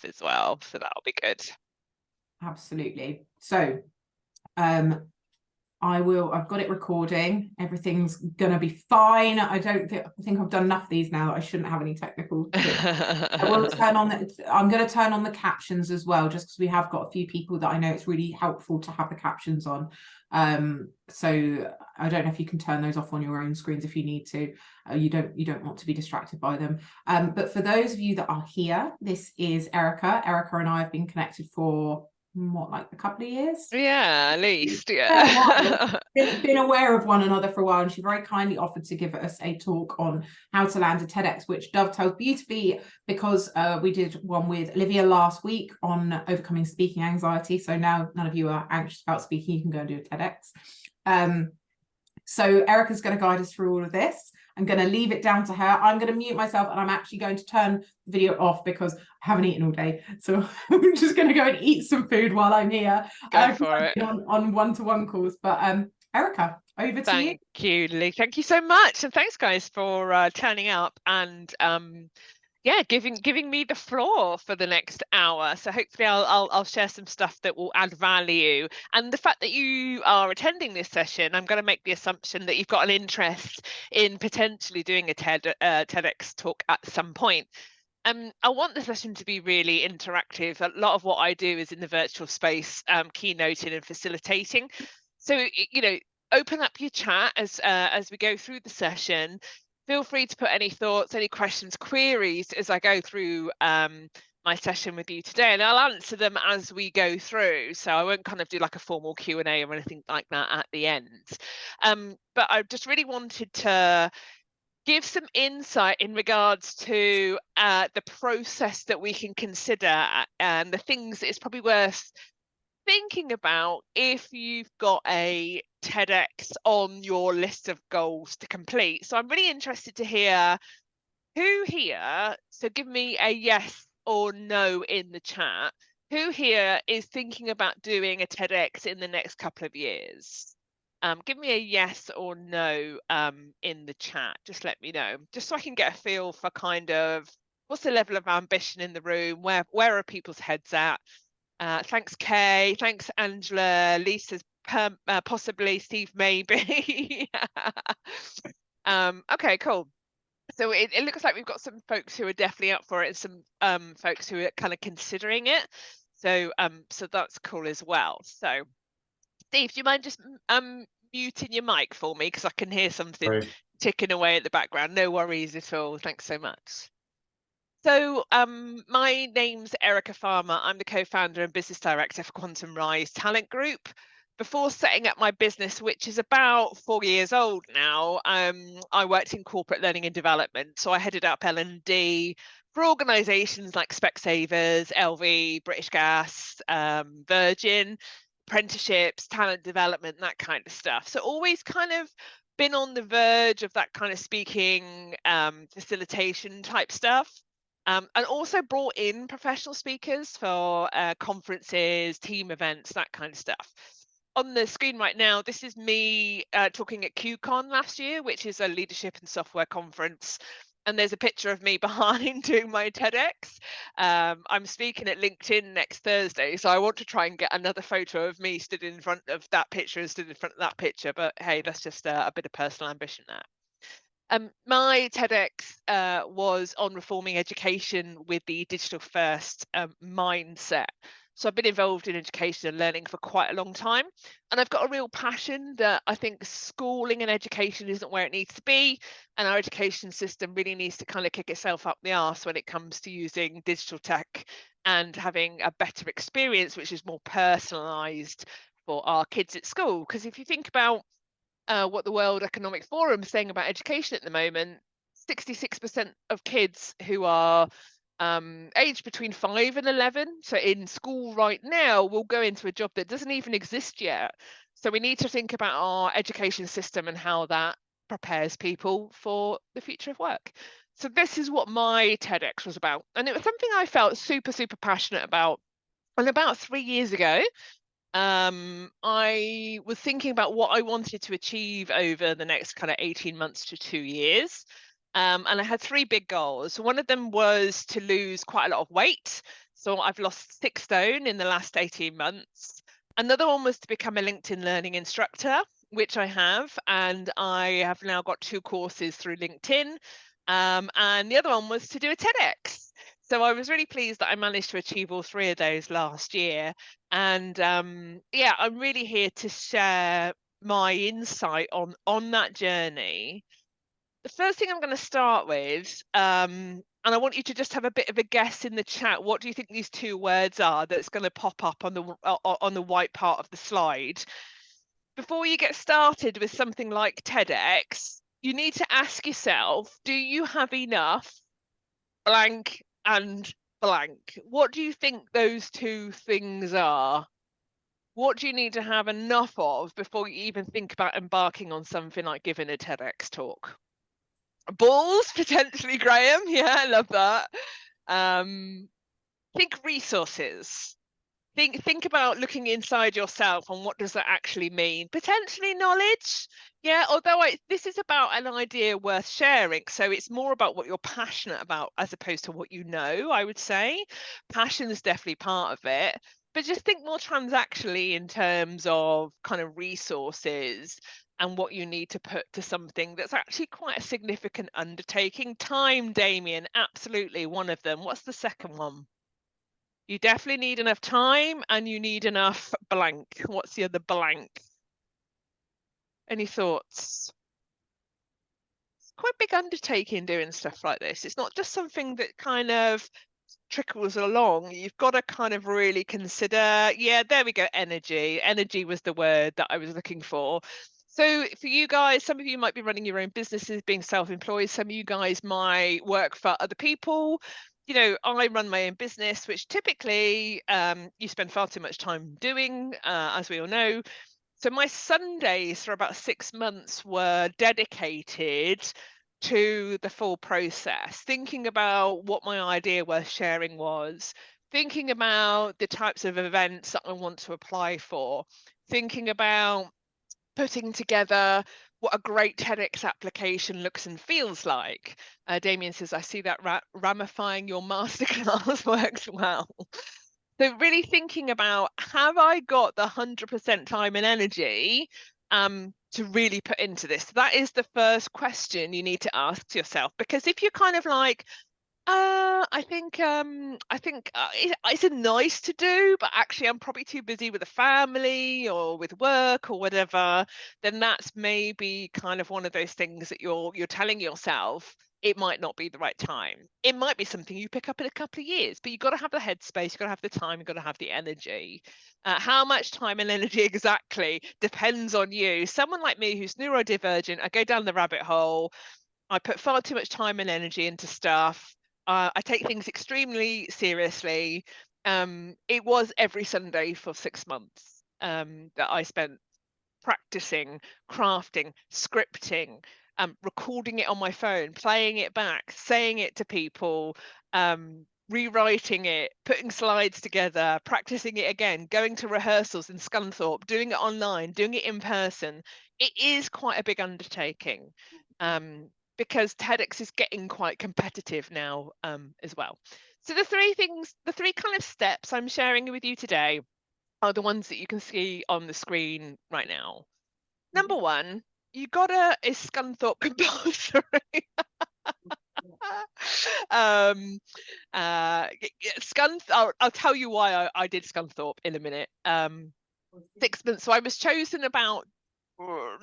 as well. So that'll be good. Absolutely. So I've got it recording. Everything's gonna be fine. I think I've done enough of these now that I shouldn't have any technical. I will turn on I'm going to turn on the captions as well, just because we have got a few people that I know it's really helpful to have the captions on. So I don't know if you can turn those off on your own screens if you need to. You don't want to be distracted by them. But for those of you that are here, this is Erica. Erica and I have been connected for like a couple of years. Yeah, at least, yeah. Been aware of one another for a while, and she very kindly offered to give us a talk on how to land a TEDx, which dovetails beautifully because we did one with Olivia last week on overcoming speaking anxiety. So now none of you are anxious about speaking, you can go and do a TEDx. So Erica's going to guide us through all of this. I'm going to leave it down to her. I'm going to mute myself, and I'm actually going to turn the video off because I haven't eaten all day. So I'm just going to go and eat some food while I'm here. Go for it. On one-to-one calls. But Erica, over to you. Thank you, Lily. Thank you so much. And thanks, guys, for turning up and yeah, giving me the floor for the next hour. So hopefully I'll share some stuff that will add value. And the fact that you are attending this session, I'm going to make the assumption that you've got an interest in potentially doing a TEDx talk at some point. I want the session to be really interactive. A lot of what I do is in the virtual space, keynoting and facilitating. So, you know, open up your chat as we go through the session. Feel free to put any thoughts, any questions, queries as I go through my session with you today, and I'll answer them as we go through. So I won't kind of do like a formal Q&A or anything like that at the end. But I just really wanted to give some insight in regards to the process that we can consider and the things that it's probably worth thinking about if you've got a TEDx on your list of goals to complete. So I'm really interested to hear who here, so give me a yes or no in the chat, who here is thinking about doing a TEDx in the next couple of years? Give me a yes or no in the chat. Just let me know, just so I can get a feel for kind of what's the level of ambition in the room, where are people's heads at. Thanks, Kay. Thanks, Angela. Lisa's possibly. Steve, maybe. Okay, cool. So it looks like we've got some folks who are definitely up for it, and some folks who are kind of considering it. So so that's cool as well. So Steve, do you mind just muting your mic for me, because I can hear something ticking away at the background? No worries at all. Thanks so much. So my name's Erica Farmer. I'm the co-founder and business director for Quantum Rise Talent Group. Before setting up my business, which is about 4 years old now, I worked in corporate learning and development. So I headed up L&D for organisations like Specsavers, LV, British Gas, Virgin, apprenticeships, talent development, that kind of stuff. So always kind of been on the verge of that kind of speaking, facilitation type stuff. And also brought in professional speakers for conferences, team events, that kind of stuff. On the screen right now, this is me talking at QCon last year, which is a leadership and software conference. And there's a picture of me behind doing my TEDx. I'm speaking at LinkedIn next Thursday, so I want to try and get another photo of me stood in front of that picture and stood in front of that picture. But hey, that's just a bit of personal ambition there. My TEDx was on reforming education with the digital first mindset. So I've been involved in education and learning for quite a long time. And I've got a real passion that I think schooling and education isn't where it needs to be. And our education system really needs to kind of kick itself up the arse when it comes to using digital tech and having a better experience, which is more personalized for our kids at school. Because if you think about what the World Economic Forum is saying about education at the moment, 66% of kids who are aged between 5 and 11, so in school right now, will go into a job that doesn't even exist yet. So we need to think about our education system and how that prepares people for the future of work. So this is what my TEDx was about. And it was something I felt super, super passionate about. And about 3 years ago, I was thinking about what I wanted to achieve over the next kind of 18 months to 2 years. And I had 3 big goals. One of them was to lose quite a lot of weight. So I've lost 6 stone in the last 18 months. Another one was to become a LinkedIn learning instructor, which I have, and I have now got 2 courses through LinkedIn. And the other one was to do a TEDx. So I was really pleased that I managed to achieve all 3 of those last year. And yeah, I'm really here to share my insight on that journey. The first thing I'm going to start with, and I want you to just have a bit of a guess in the chat. What do you think these 2 words are that's going to pop up on the white part of the slide? Before you get started with something like TEDx, you need to ask yourself, do you have enough blank and blank? What do you think those 2 things are? What do you need to have enough of before you even think about embarking on something like giving a TEDx talk? Balls, potentially, Graham. Yeah, I love that. Think resources. Think about looking inside yourself and what does that actually mean? Potentially knowledge. Yeah, although this is about an idea worth sharing. So it's more about what you're passionate about as opposed to what you know, I would say. Passion is definitely part of it. But just think more transactionally in terms of kind of resources and what you need to put to something that's actually quite a significant undertaking. Time, Damien, absolutely one of them. What's the second one? You definitely need enough time and you need enough blank. What's the other blank? Any thoughts? It's quite a big undertaking doing stuff like this. It's not just something that kind of trickles along. You've got to kind of really consider, yeah, there we go, energy. Energy was the word that I was looking for. So for you guys, some of you might be running your own businesses, being self-employed. Some of you guys might work for other people. You know, I run my own business, which typically you spend far too much time doing, as we all know. So my Sundays for about 6 months were dedicated to the full process, thinking about what my idea worth sharing was, thinking about the types of events that I want to apply for, thinking about putting together what a great TEDx application looks and feels like. Damien says, I see that ramifying your masterclass works well. So really thinking about, have I got the 100% time and energy to really put into this? That is the first question you need to ask yourself, because if you're kind of like, it's a nice to do, but actually I'm probably too busy with a family or with work or whatever, then that's maybe kind of one of those things that you're telling yourself it might not be the right time. It might be something you pick up in a couple of years, but you've got to have the headspace, you've got to have the time, you've got to have the energy. How much time and energy exactly depends on you. Someone like me who's neurodivergent, I go down the rabbit hole. I put far too much time and energy into stuff. I take things extremely seriously. It was every Sunday for 6 months that I spent practicing, crafting, scripting, recording it on my phone, playing it back, saying it to people, rewriting it, putting slides together, practicing it again, going to rehearsals in Scunthorpe, doing it online, doing it in person. It is quite a big undertaking. Because TEDx is getting quite competitive now as well. So the 3 things, the 3 kind of steps I'm sharing with you today are the ones that you can see on the screen right now. Number 1, you gotta is Scunthorpe compulsory. I'll tell you why I did Scunthorpe in a minute. 6 months. So I was chosen about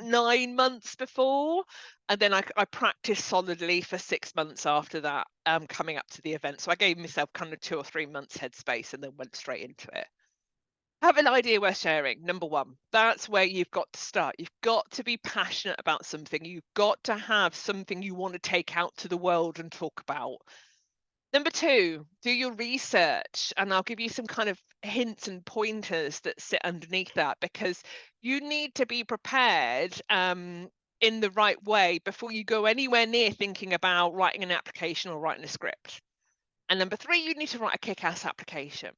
9 months before, and then I practiced solidly for 6 months after that, coming up to the event. So I gave myself kind of 2 or 3 months headspace and then went straight into it. Have an idea worth sharing. Number 1, that's where you've got to start. You've got to be passionate about something. You've got to have something you want to take out to the world and talk about. Number 2, do your research, and I'll give you some kind of hints and pointers that sit underneath that, because you need to be prepared in the right way before you go anywhere near thinking about writing an application or writing a script. And number 3, you need to write a kick-ass application.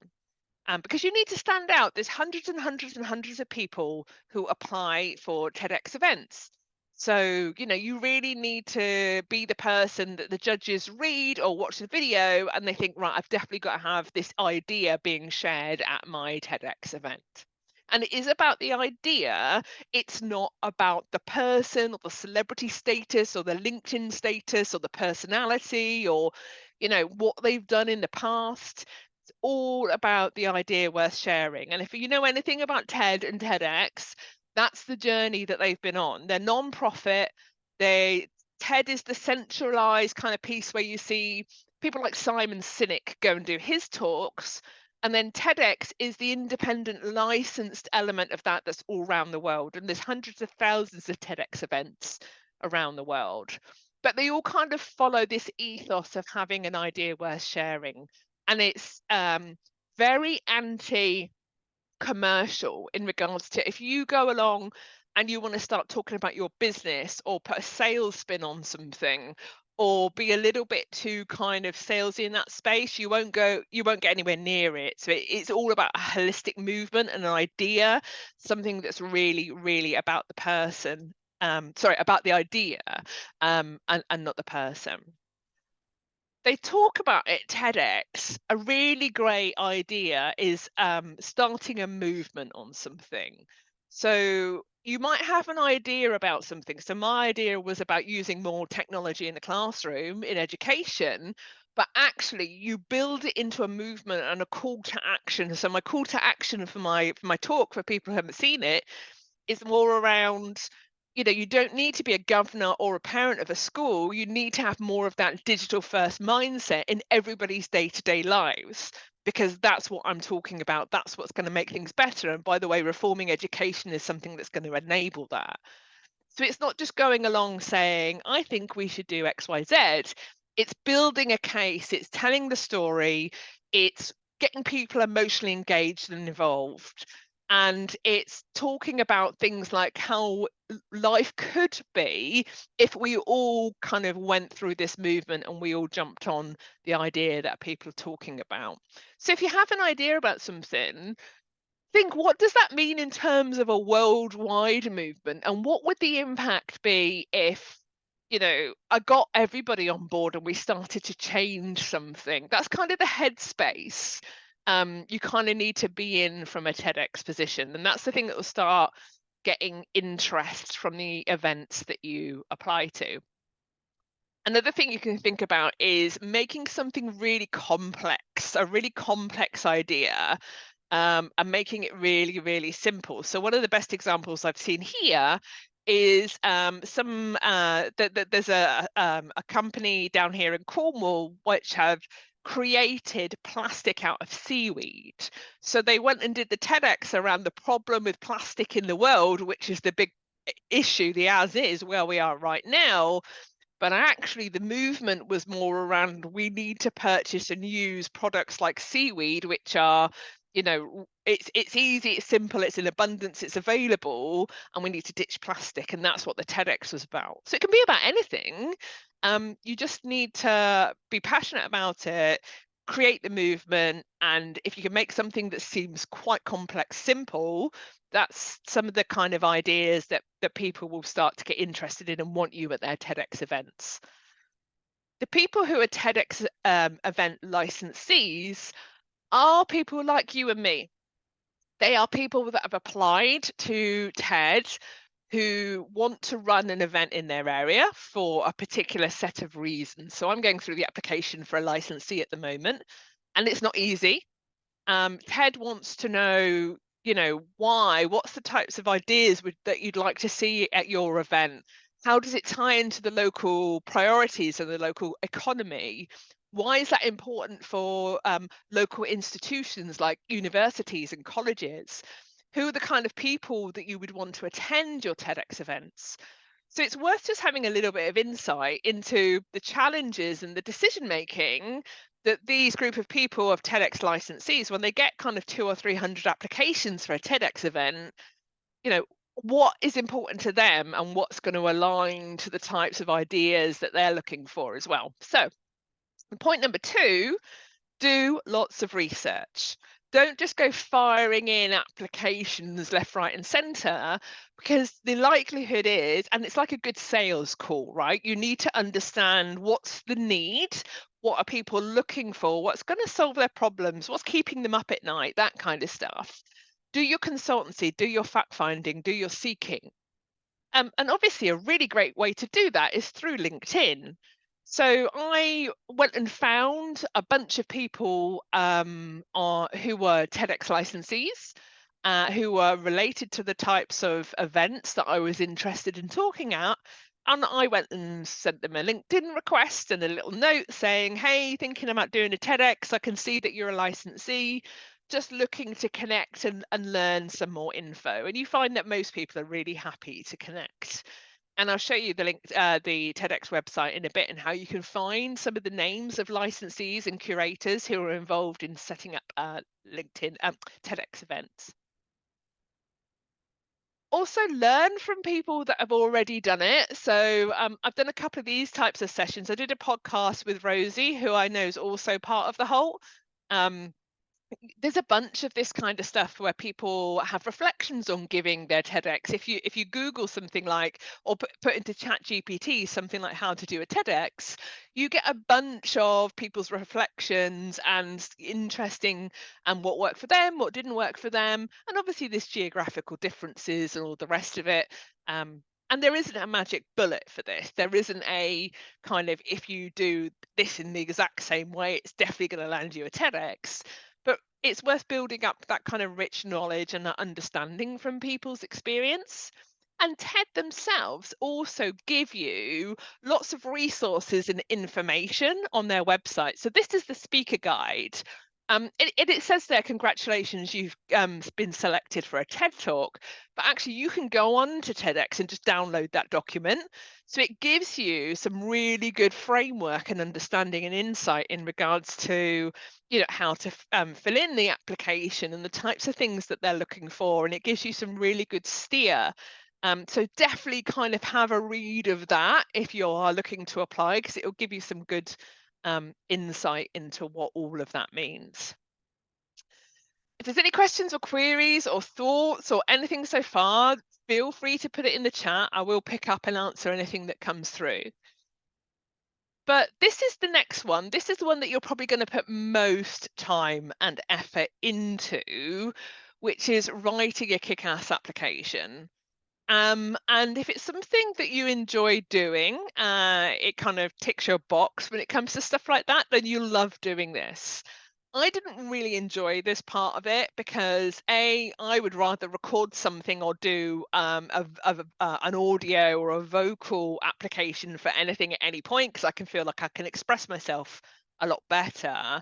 Because you need to stand out. There's hundreds and hundreds and hundreds of people who apply for TEDx events. So, you really need to be the person that the judges read or watch the video and they think, right, I've definitely got to have this idea being shared at my TEDx event. And it is about the idea. It's not about the person or the celebrity status or the LinkedIn status or the personality or, what they've done in the past. It's all about the idea worth sharing. And if you know anything about TED and TEDx, that's the journey that they've been on. They're non-profit. They TED is the centralized kind of piece where you see people like Simon Sinek go and do his talks. And then TEDx is the independent licensed element of that that's all around the world. And there's hundreds of thousands of TEDx events around the world. But they all kind of follow this ethos of having an idea worth sharing. And it's very anti commercial in regards to if you go along and you want to start talking about your business or put a sales spin on something or be a little bit too kind of salesy in that space, you won't get anywhere near it. So it's all about a holistic movement and an idea, something that's really, really about the person. Sorry, about the idea, and not the person. They talk about it TEDx. A really great idea is starting a movement on something. So you might have an idea about something. So my idea was about using more technology in the classroom in education, but actually you build it into a movement and a call to action. So my call to action for my talk, for people who haven't seen it, is more around, you don't need to be a governor or a parent of a school. You need to have more of that digital first mindset in everybody's day-to-day lives, because that's what I'm talking about. That's what's going to make things better. And by the way, reforming education is something that's going to enable that. So it's not just going along saying, I think we should do XYZ. It's building a case, it's telling the story, it's getting people emotionally engaged and involved. And it's talking about things like how life could be if we all kind of went through this movement and we all jumped on the idea that people are talking about. So if you have an idea about something, think, what does that mean in terms of a worldwide movement? And what would the impact be if, I got everybody on board and we started to change something? That's kind of the headspace you kind of need to be in from a TEDx position. And that's the thing that will start getting interest from the events that you apply to. Another thing you can think about is making something really complex, a really complex idea, and making it really, really simple. So one of the best examples I've seen here is there's a company down here in Cornwall which have created plastic out of seaweed. So they went and did the TEDx around the problem with plastic in the world, which is the big issue, the as is where we are right now. But actually the movement was more around, we need to purchase and use products like seaweed, which are, it's easy, it's simple, it's in abundance, it's available, and we need to ditch plastic. And that's what the TEDx was about. So it can be about anything. You just need to be passionate about it, create the movement, and if you can make something that seems quite complex simple, that's some of the kind of ideas that people will start to get interested in and want you at their TEDx events. The people who are TEDx event licensees are people like you and me. They are people that have applied to TED who want to run an event in their area for a particular set of reasons. So I'm going through the application for a licensee at the moment, and it's not easy. TED wants to know, why, what's the types of ideas that you'd like to see at your event? How does it tie into the local priorities and the local economy? Why is that important for local institutions like universities and colleges? Who are the kind of people that you would want to attend your TEDx events? So it's worth just having a little bit of insight into the challenges and the decision making that these group of people of TEDx licensees, when they get kind of 200 or 300 applications for a TEDx event, what is important to them and what's going to align to the types of ideas that they're looking for as well. So point number 2 do lots of research. Don't just go firing in applications left, right, and center, because the likelihood is, and it's like a good sales call, right? You need to understand what's the need, what are people looking for, what's going to solve their problems, what's keeping them up at night, that kind of stuff. Do your consultancy, do your fact finding, do your seeking. And obviously, a really great way to do that is through LinkedIn. So I went and found a bunch of people who were TEDx licensees, who were related to the types of events that I was interested in talking at. And I went and sent them a LinkedIn request and a little note saying, hey, thinking about doing a TEDx. I can see that you're a licensee, just looking to connect and learn some more info. And you find that most people are really happy to connect. And I'll show you the link, the TEDx website in a bit, and how you can find some of the names of licensees and curators who are involved in setting up LinkedIn TEDx events. Also learn from people that have already done it. So I've done a couple of these types of sessions. I did a podcast with Rosie, who I know is also part of the whole. There's a bunch of this kind of stuff where people have reflections on giving their TEDx. If you Google something like, or put into Chat GPT something like how to do a TEDx, you get a bunch of people's reflections and interesting and what worked for them, what didn't work for them, and obviously there's geographical differences and all the rest of it. And there isn't a magic bullet for this. There isn't a kind of, if you do this in the exact same way, it's definitely going to land you a TEDx. But it's worth building up that kind of rich knowledge and that understanding from people's experience. And TED themselves also give you lots of resources and information on their website. So this is the speaker guide. It says there, congratulations, you've been selected for a TED Talk, but actually you can go on to TEDx and just download that document. So it gives you some really good framework and understanding and insight in regards to, how to fill in the application and the types of things that they're looking for. And it gives you some really good steer. So definitely kind of have a read of that if you are looking to apply, because it will give you some good insight into what all of that means. If there's any questions or queries or thoughts or anything so far, feel free to put it in the chat. I will pick up and answer anything that comes through. But this is the next one. This is the one that you're probably going to put most time and effort into, which is writing a kick-ass application. And if it's something that you enjoy doing, it kind of ticks your box when it comes to stuff like that, then you'll love doing this. I didn't really enjoy this part of it because I would rather record something or do an audio or a vocal application for anything at any point, because I can feel like I can express myself a lot better.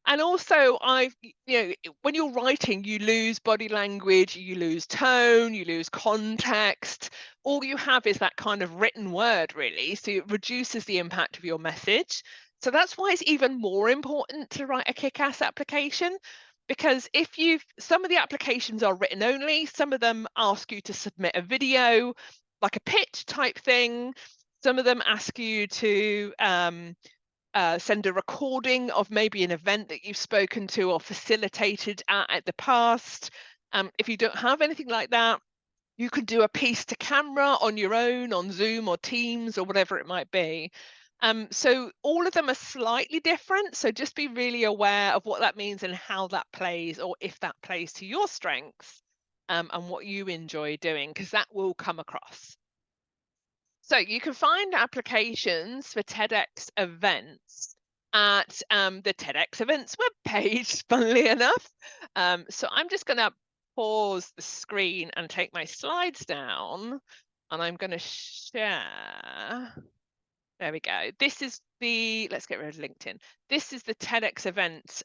And also, when you're writing, you lose body language, you lose tone, you lose context. All you have is that kind of written word, really. So it reduces the impact of your message. So that's why it's even more important to write a kick-ass application, because some of the applications are written only, some of them ask you to submit a video, like a pitch type thing. Some of them ask you to send a recording of maybe an event that you've spoken to or facilitated at the past. If you don't have anything like that, you can do a piece to camera on your own, on Zoom or Teams or whatever it might be. So all of them are slightly different. So just be really aware of what that means and how that plays, or if that plays to your strengths, and what you enjoy doing, because that will come across. So you can find applications for TEDx events at the TEDx events webpage, funnily enough. So I'm just going to pause the screen and take my slides down, and I'm going to share. There we go. This is let's get rid of LinkedIn. This is the TEDx events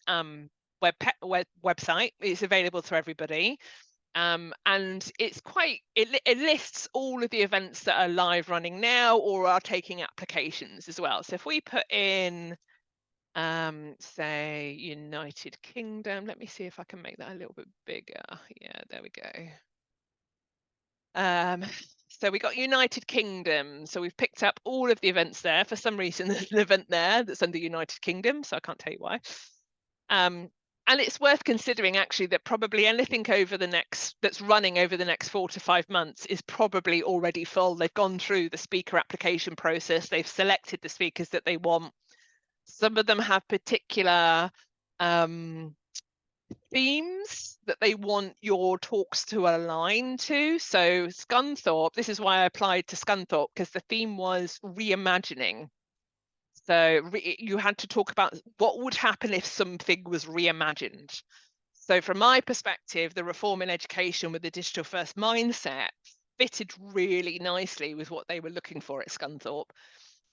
website. It's available to everybody. And it lists all of the events that are live running now or are taking applications as well. So if we put in, say, United Kingdom, let me see if I can make that a little bit bigger. Yeah, there we go. So we got United Kingdom. So we've picked up all of the events there. For some reason, there's an event there that's under United Kingdom, so I can't tell you why. And it's worth considering actually that probably anything that's running over the next 4 to 5 months is probably already full. They've gone through the speaker application process. They've selected the speakers that they want. Some of them have particular themes that they want your talks to align to. So Scunthorpe, this is why I applied to Scunthorpe, because the theme was reimagining. So you had to talk about what would happen if something was reimagined. So from my perspective, the reform in education with the digital first mindset fitted really nicely with what they were looking for at Scunthorpe.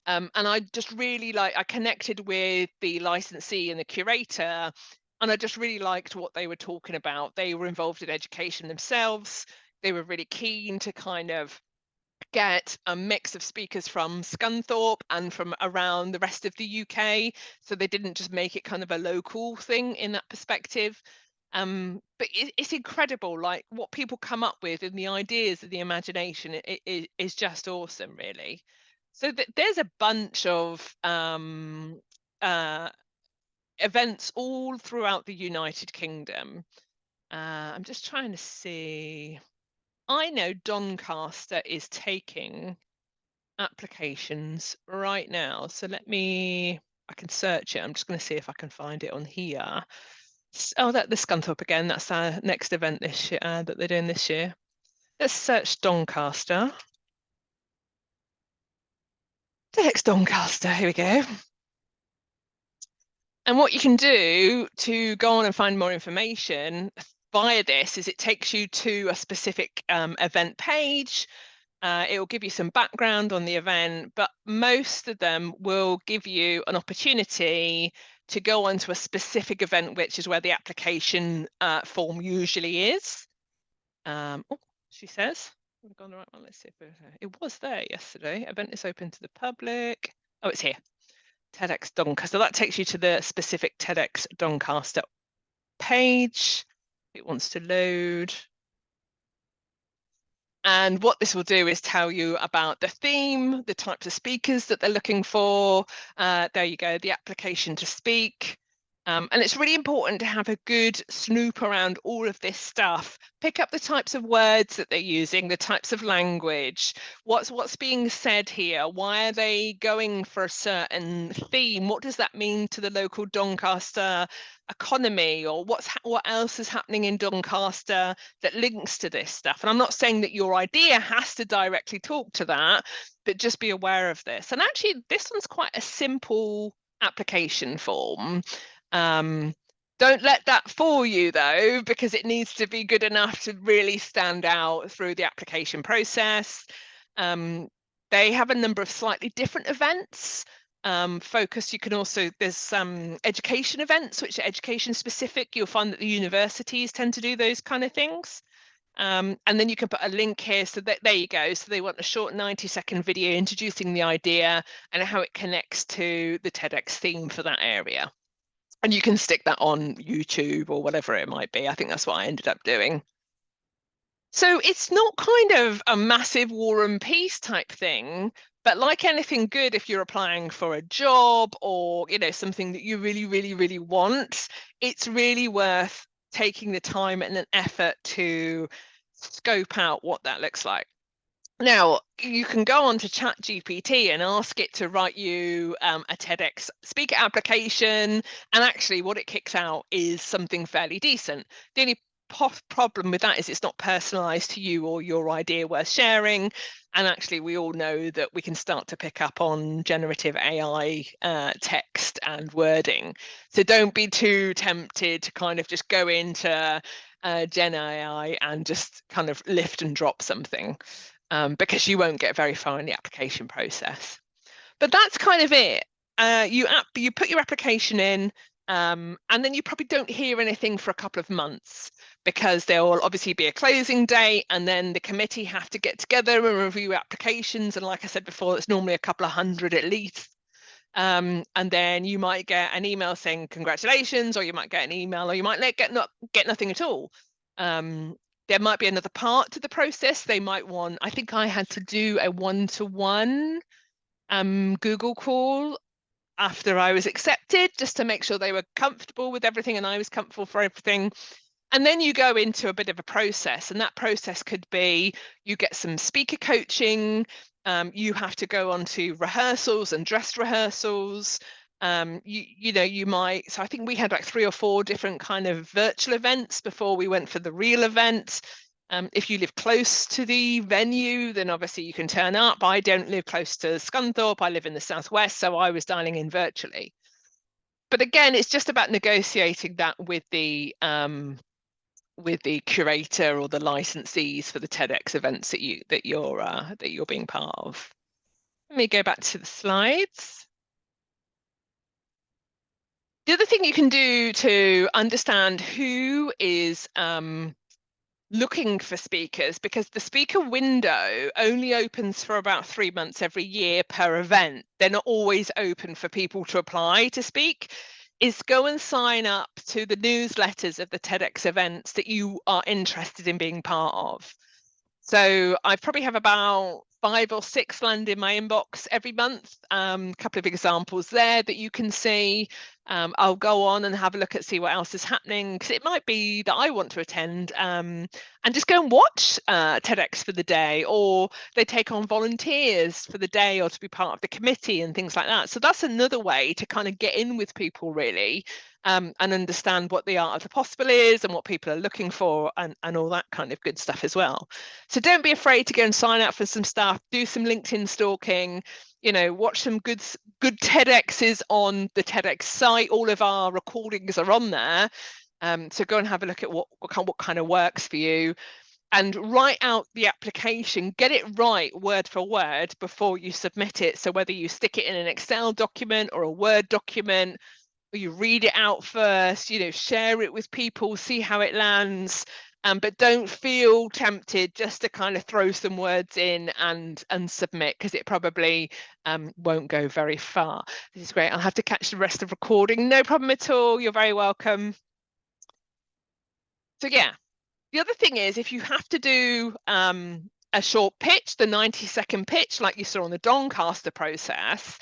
And I just really I connected with the licensee and the curator, and I just really liked what they were talking about. They were involved in education themselves. They were really keen to kind of get a mix of speakers from Scunthorpe and from around the rest of the UK. So they didn't just make it kind of a local thing in that perspective. But it's incredible, like what people come up with and the ideas of the imagination is just awesome, really. So there's a bunch of events all throughout the United Kingdom. I'm just trying to see. I know Doncaster is taking applications right now. So I can search it. I'm just going to see if I can find it on here. Oh, the Scunthorpe again. That's our next event this year that they're doing this year. Let's search Doncaster. TEDx Doncaster. Here we go. And what you can do to go on and find more information via this is it takes you to a specific event page. It will give you some background on the event, but most of them will give you an opportunity to go on to a specific event, which is where the application form usually is. Oh, she says, we've gone the right one. Let's see if it was there yesterday. Event is open to the public. Oh, it's here. TEDx Doncaster. So that takes you to the specific TEDx Doncaster page. It wants to load. And what this will do is tell you about the theme, the types of speakers that they're looking for. There you go, the application to speak. And it's really important to have a good snoop around all of this stuff. Pick up the types of words that they're using, the types of language, what's being said here, why are they going for a certain theme, what does that mean to the local Doncaster economy, or what else is happening in Doncaster that links to this stuff. And I'm not saying that your idea has to directly talk to that, but just be aware of this. And actually, this one's quite a simple application form. Don't let that fool you though, because it needs to be good enough to really stand out through the application process. They have a number of slightly different events. Focus, you can also, there's some education events which are education specific. You'll find that the universities tend to do those kind of things. And then you can put a link here, so that there you go. So they want a short 90-second video introducing the idea and how it connects to the TEDx theme for that area. And you can stick that on YouTube or whatever it might be. I think that's what I ended up doing. So it's not kind of a massive war and peace type thing, but like anything good, if you're applying for a job or, you know, something that you really, really, really want, it's really worth taking the time and an effort to scope out what that looks like. Now, you can go on to ChatGPT and ask it to write you a TEDx speaker application, and actually what it kicks out is something fairly decent. The only problem with that is it's not personalized to you or your idea worth sharing. And actually, we all know that we can start to pick up on generative AI text and wording. So don't be too tempted to kind of just go into Gen AI and just kind of lift and drop something. Because you won't get very far in the application process. But that's kind of it. You put your application in, and then you probably don't hear anything for a couple of months, because there will obviously be a closing date, and then the committee have to get together and review applications. And like I said before, it's normally a couple of hundred at least. And then you might get an email saying congratulations, or you might get an email, or you might get nothing at all. There might be another part to the process. They might want, I think I had to do a one-to-one Google call. after I was accepted, just to make sure they were comfortable with everything and I was comfortable for everything. And then you go into a bit of a process, and that process could be you get some speaker coaching, you have to go on to rehearsals and dress rehearsals. You might, so I think we had like 3 or 4 different kind of virtual events before we went for the real event. If you live close to the venue, then obviously you can turn up. I don't live close to Scunthorpe, I live in the southwest, so I was dialing in virtually. But again, it's just about negotiating that with the curator or the licensees for the TEDx events that you're being part of. Let me go back to the slides. The other thing you can do to understand who is looking for speakers, because the speaker window only opens for about 3 months every year per event. They're not always open for people to apply to speak, is go and sign up to the newsletters of the TEDx events that you are interested in being part of. So I probably have about 5 or 6 land in my inbox every month. A couple of examples there that you can see. I'll go on and have a look at see what else is happening, because it might be that I want to attend and just go and watch TEDx for the day, or they take on volunteers for the day or to be part of the committee and things like that. So that's another way to kind of get in with people really, and understand what the art of the possible is and what people are looking for, and all that kind of good stuff as well. So don't be afraid to go and sign up for some stuff, do some LinkedIn stalking, watch some good TEDx's on the TEDx site. All of our recordings are on there. So go and have a look at what kind of works for you, and write out the application, get it right word for word before you submit it. So whether you stick it in an Excel document or a Word document, or you read it out first, share it with people, see how it lands. But don't feel tempted just to kind of throw some words in and submit, because it probably won't go very far. This is great. I'll have to catch the rest of the recording. No problem at all. You're very welcome. So yeah, the other thing is, if you have to do a short pitch, the 90-second pitch, like you saw on the Doncaster process,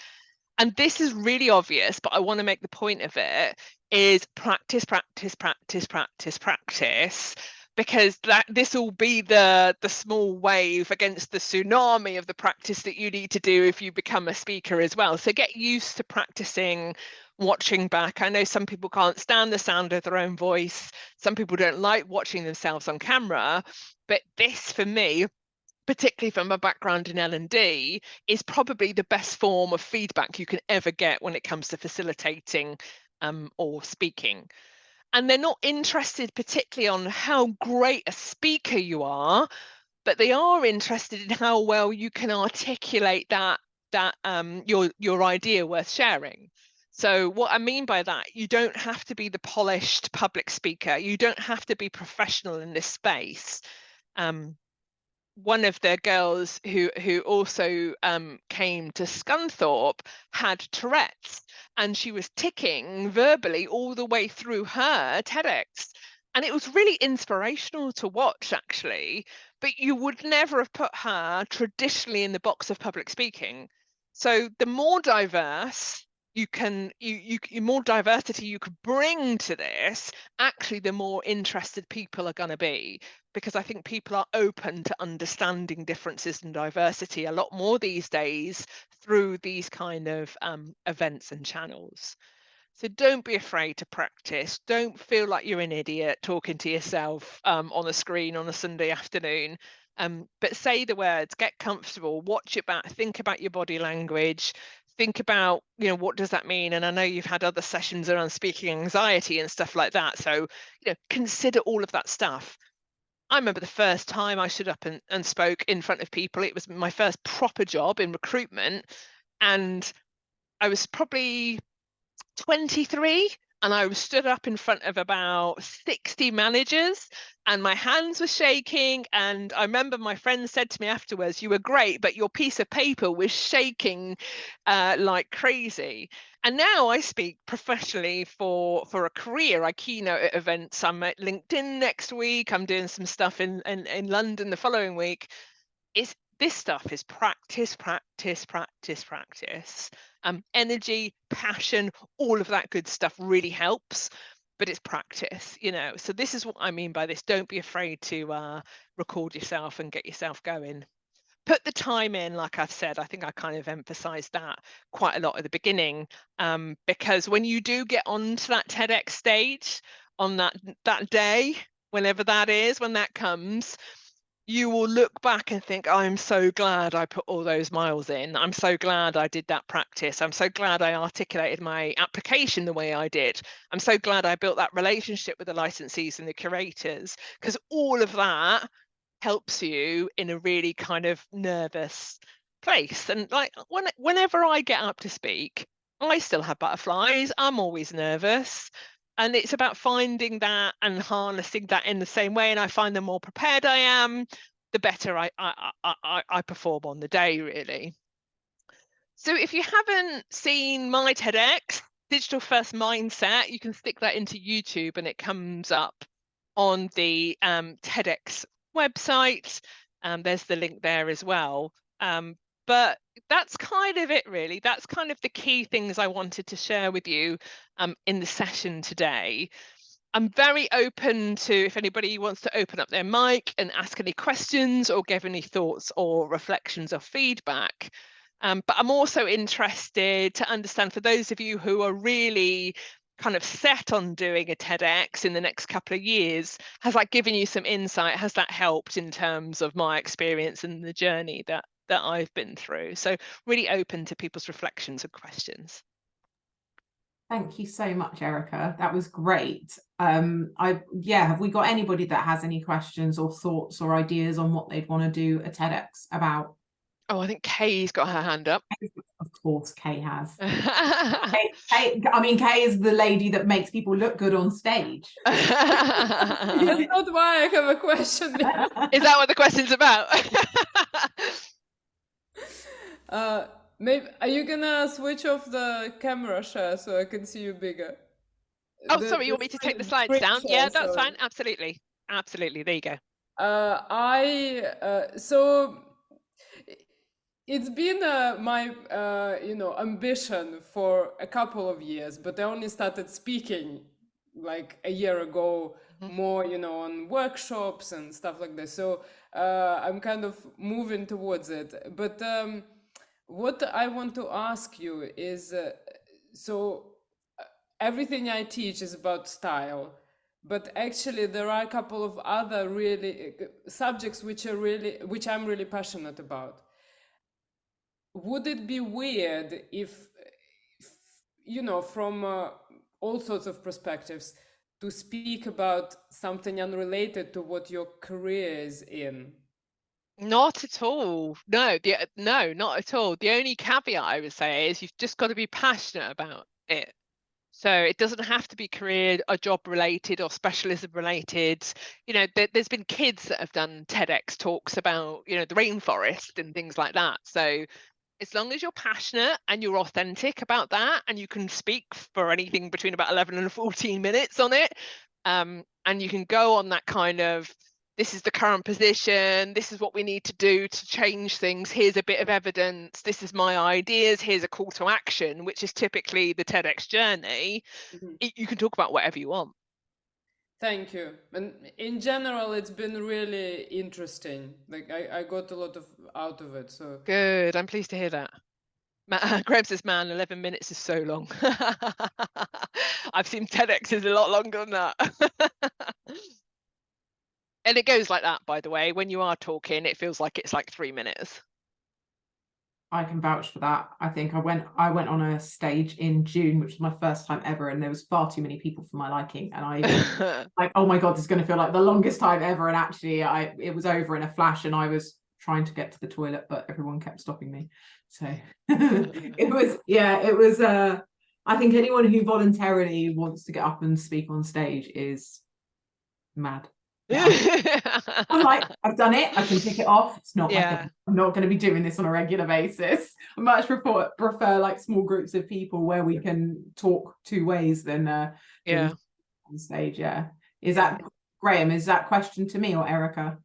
and this is really obvious, but I want to make the point of it, is practice, practice, practice, practice, practice, because this will be the small wave against the tsunami of the practice that you need to do if you become a speaker as well. So get used to practicing, watching back. I know some people can't stand the sound of their own voice. Some people don't like watching themselves on camera, but this, for me, particularly from a background in L&D, is probably the best form of feedback you can ever get when it comes to facilitating or speaking. And they're not interested particularly on how great a speaker you are, but they are interested in how well you can articulate that your idea worth sharing. So what I mean by that, you don't have to be the polished public speaker. You don't have to be professional in this space. One of the girls who also came to Scunthorpe had Tourette's, and she was ticking verbally all the way through her TEDx. And it was really inspirational to watch, actually, but you would never have put her traditionally in the box of public speaking. So the more diverse more diversity you could bring to this, actually, the more interested people are going to be, because I think people are open to understanding differences and diversity a lot more these days through these kind of events and channels. So don't be afraid to practice. Don't feel like you're an idiot talking to yourself on a screen on a Sunday afternoon. But say the words, get comfortable, watch it back, think about your body language, think about, what does that mean? And I know you've had other sessions around speaking anxiety and stuff like that. So, consider all of that stuff. I remember the first time I stood up and spoke in front of people. It was my first proper job in recruitment, and I was probably 23, and I was stood up in front of about 60 managers, and my hands were shaking. And I remember my friend said to me afterwards, "You were great, but your piece of paper was shaking like crazy." And now I speak professionally for a career. I keynote at events. I'm at LinkedIn next week. I'm doing some stuff in London the following week. this stuff is practice, practice, practice, practice. Energy, passion, all of that good stuff really helps, but it's practice, you know. So this is what I mean by this. Don't be afraid to record yourself and get yourself going. Put the time in, like I've said. I think I kind of emphasized that quite a lot at the beginning, because when you do get onto that TEDx stage on that day, whenever that is, when that comes, you will look back and think, I'm so glad I put all those miles in. I'm so glad I did that practice. I'm so glad I articulated my application the way I did. I'm so glad I built that relationship with the licensees and the curators, because all of that helps you in a really kind of nervous place. And like whenever I get up to speak, I still have butterflies. I'm always nervous. And it's about finding that and harnessing that in the same way. And I find the more prepared I am, the better I perform on the day, really. So if you haven't seen my TEDx, Digital First Mindset, you can stick that into YouTube and it comes up on the TEDx website. There's the link there as well. But that's kind of it, really. That's kind of the key things I wanted to share with you in the session today. I'm very open to if anybody wants to open up their mic and ask any questions or give any thoughts or reflections or feedback. But I'm also interested to understand, for those of you who are really kind of set on doing a TEDx in the next couple of years, has that given you some insight? Has that helped in terms of my experience and the journey that I've been through? So really open to people's reflections and questions. Thank you so much, Erica. That was great. Have we got anybody that has any questions or thoughts or ideas on what they'd want to do a TEDx about? Oh, I think Kay's got her hand up. Of course, Kay has. Kay is the lady that makes people look good on stage. That's not why I have a question. Is that what the question's about? Maybe are you gonna switch off the camera share so I can see you bigger? Oh, sorry, you want me to take the slides down? Share, Yeah, that's sorry. fine. Absolutely. Absolutely. There you go. So it's been my ambition for a couple of years, but I only started speaking like a year ago, more on workshops and stuff like this. So I'm kind of moving towards it. But what I want to ask you is, everything I teach is about style, but actually there are a couple of other really subjects which I'm really passionate about. Would it be weird if from all sorts of perspectives, to speak about something unrelated to what your career is in? Not at all. No, no, not at all. The only caveat I would say is you've just got to be passionate about it. So it doesn't have to be career or job related or specialism related. There's been kids that have done TEDx talks about, the rainforest and things like that. So as long as you're passionate and you're authentic about that, and you can speak for anything between about 11 and 14 minutes on it, and you can go on that kind of, this is the current position, this is what we need to do to change things, here's a bit of evidence, this is my ideas, here's a call to action, which is typically the TEDx journey. You can talk about whatever you want. Thank you. And in general, it's been really interesting. Like I got a lot out of it. So good. I'm pleased to hear that. Graham says, man, 11 minutes is so long. I've seen TEDx's a lot longer than that. And it goes like that, by the way. When you are talking, it feels like it's like 3 minutes. I can vouch for that. I think I went on a stage in June, which was my first time ever, and there was far too many people for my liking. And I like, oh my God, this is going to feel like the longest time ever. And actually, it was over in a flash, and I was trying to get to the toilet, but everyone kept stopping me. So it was. I think anyone who voluntarily wants to get up and speak on stage is mad. Yeah. I'm like, I've done it, I can tick it off. It's not my thing. I'm not going to be doing this on a regular basis. I much prefer like small groups of people where we can talk two ways than on stage. Is that Graham, is that question to me or Erica?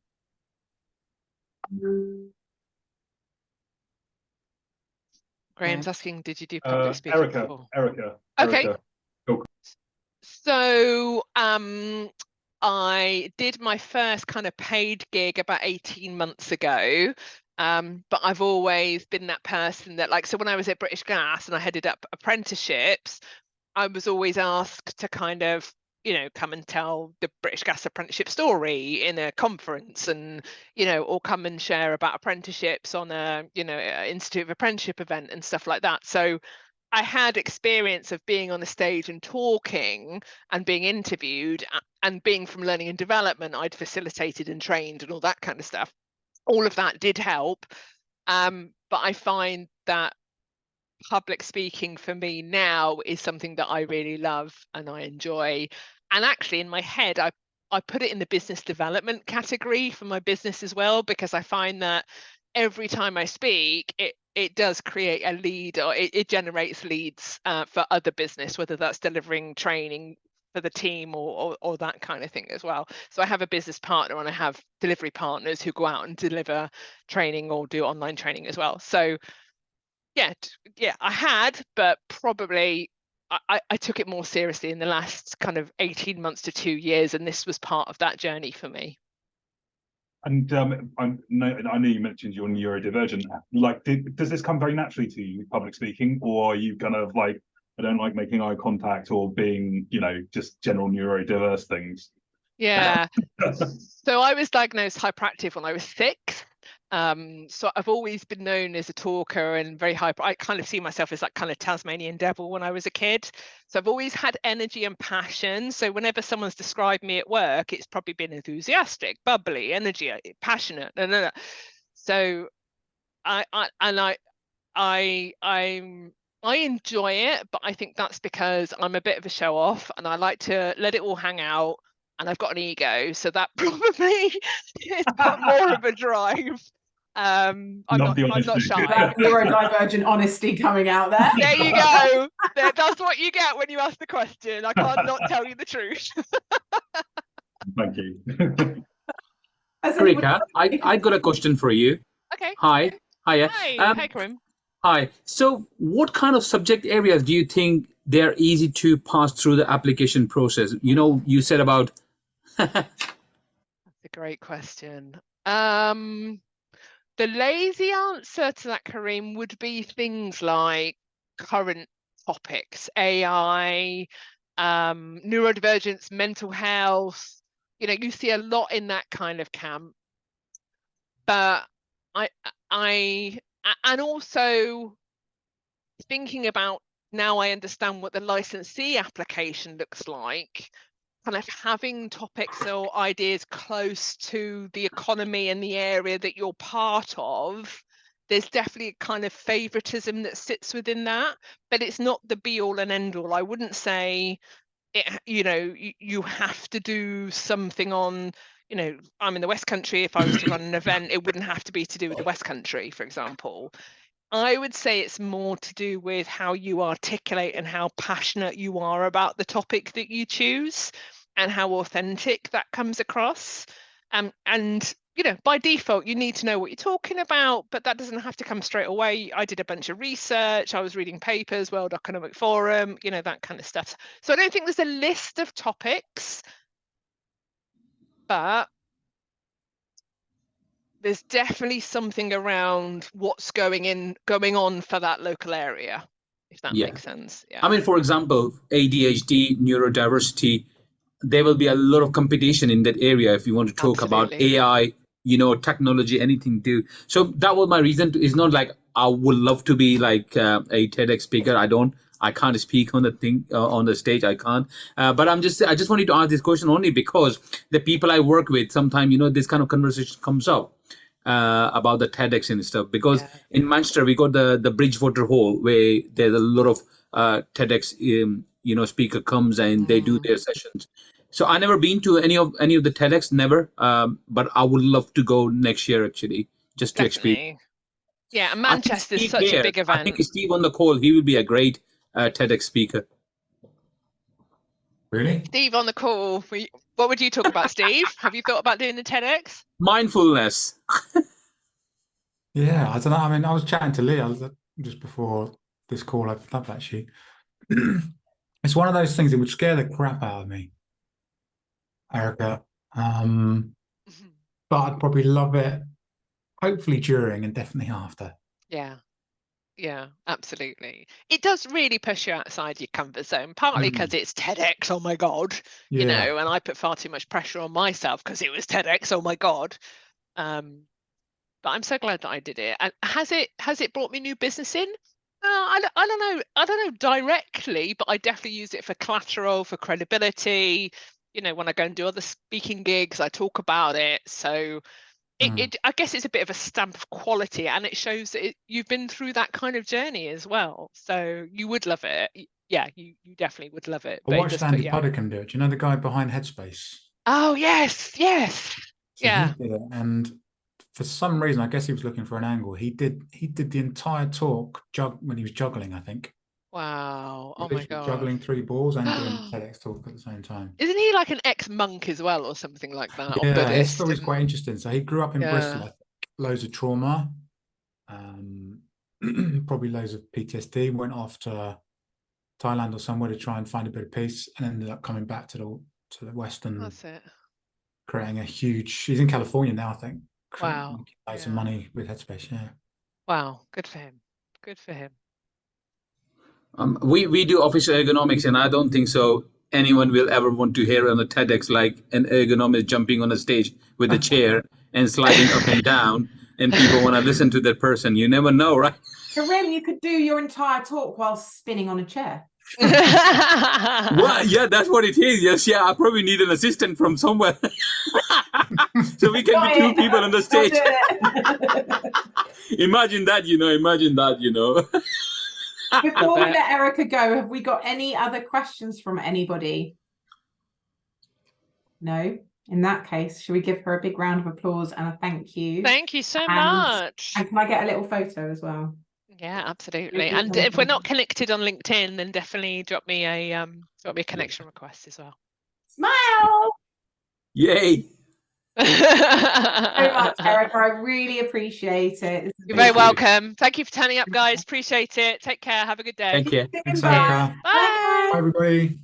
Graham's asking, did you do public speaking before? Erica. Okay. Cool. So I did my first kind of paid gig about 18 months ago. But I've always been that person that, like, so when I was at British Gas and I headed up apprenticeships, I was always asked to kind of, come and tell the British Gas apprenticeship story in a conference, and, or come and share about apprenticeships on a, Institute of Apprenticeship event and stuff like that. So I had experience of being on a stage and talking and being interviewed, and being from learning and development, I'd facilitated and trained and all that kind of stuff. All of that did help. But I find that public speaking for me now is something that I really love and I enjoy. And actually in my head, I put it in the business development category for my business as well, because I find that every time I speak, it does create a lead, or it generates leads for other business, whether that's delivering training for the team or that kind of thing as well. So I have a business partner and I have delivery partners who go out and deliver training or do online training as well. So yeah, I had, but probably I took it more seriously in the last kind of 18 months to 2 years, and this was part of that journey for me. And I know you mentioned you're neurodivergent. Like, does this come very naturally to you, public speaking, or are you kind of like, I don't like making eye contact, or being, just general neurodiverse things? Yeah. So I was diagnosed hyperactive when I was 6. So I've always been known as a talker and very hyper. I kind of see myself as that kind of Tasmanian devil when I was a kid. So I've always had energy and passion. So whenever someone's described me at work, it's probably been enthusiastic, bubbly, energy, passionate. So I enjoy it, but I think that's because I'm a bit of a show off and I like to let it all hang out, and I've got an ego, so that probably is put more of a drive. I'm not shy. That neurodivergent honesty coming out there. There you go. That's what you get when you ask the question. I can't not tell you the truth. Thank you. Erica, I got a question for you. Okay. Hi. Hiya. Hi, Karim. Hi. So what kind of subject areas do you think they're easy to pass through the application process? You said about... That's a great question. The lazy answer to that, Karim, would be things like current topics, AI, neurodivergence, mental health. You see a lot in that kind of camp. But and also thinking about, now I understand what the licensee application looks like, kind of having topics or ideas close to the economy and the area that you're part of. There's definitely a kind of favoritism that sits within that, but it's not the be all and end all. I wouldn't say it, you have to do something on, I'm in the West Country. If I was to run an event, it wouldn't have to be to do with the West Country, for example. I would say it's more to do with how you articulate and how passionate you are about the topic that you choose and how authentic that comes across. And by default, you need to know what you're talking about, but that doesn't have to come straight away. I did a bunch of research. I was reading papers, World Economic Forum, that kind of stuff. So I don't think there's a list of topics, but there's definitely something around what's going on for that local area, if that makes sense. Yeah. I mean, for example, ADHD, neurodiversity, there will be a lot of competition in that area if you want to talk about AI, technology, anything to. So that was my reason. It's not like I would love to be like a TEDx speaker. I can't speak on the thing on the stage. I can't. But I just wanted to ask this question only because the people I work with, sometimes, this kind of conversation comes up about the TEDx and stuff. Because in Manchester, we got the Bridgewater Hall where there's a lot of TEDx, speaker comes and they do their sessions. So I never been to any of the TEDx, never. But I would love to go next year, actually, just to experience. Yeah, and Manchester is such a big event. I think Steve on the call, he would be a great TEDx speaker. Really? Steve on the call. What would you talk about, Steve? Have you thought about doing the TEDx? Mindfulness. Yeah, I don't know. I mean, I was chatting to Lee. just before this call. I'd love actually. It's one of those things that would scare the crap out of me, Erica. But I'd probably love it. Hopefully during and definitely after. Yeah. Yeah, absolutely. It does really push you outside your comfort zone, partly because it's TEDx, oh my God, you know, and I put far too much pressure on myself because it was TEDx, oh my God. But I'm so glad that I did it. And has it brought me new business in? I don't know directly, but I definitely use it for collateral, for credibility. You know, when I go and do other speaking gigs, I talk about it. So I guess it's a bit of a stamp of quality, and it shows that you've been through that kind of journey as well. So you would love it. Yeah, you definitely would love it. I watched Andy Puddican do it. Do you know the guy behind Headspace? Oh, yes. So he did it, and for some reason, I guess he was looking for an angle. He did the entire talk when he was juggling, I think. Wow. Oh my God. Juggling 3 balls and doing a TEDx talk at the same time. Isn't he like an ex-monk as well or something like that? Yeah, or Buddhist? His story's quite interesting. So he grew up in Bristol, I think, loads of trauma, probably loads of PTSD, went off to Thailand or somewhere to try and find a bit of peace, and ended up coming back to the West and creating a huge, he's in California now, I think. Wow. Loads of money with Headspace, yeah. Wow, good for him. Good for him. We do office ergonomics, and I don't think so anyone will ever want to hear on a TEDx like an ergonomist jumping on a stage with a chair and sliding up and down, and people want to listen to that person. You never know, right? Karim, you could do your entire talk while spinning on a chair. Well, yeah, that's what it is. Yes, yeah, I probably need an assistant from somewhere. So we can be 2 people on the stage. Imagine that, you know. Before we let Erica go, have we got any other questions from anybody? No? In that case, should we give her a big round of applause and a thank you? Thank you so much. And can I get a little photo as well? Yeah, absolutely. And if we're not connected on LinkedIn, then definitely drop me a connection request as well. Smile! Yay! So much, Erica. I really appreciate it. You're very welcome. Thank you for turning up, guys. Appreciate it. Take care. Have a good day. Thank you. Thanks, Erica. Bye. Bye, everybody.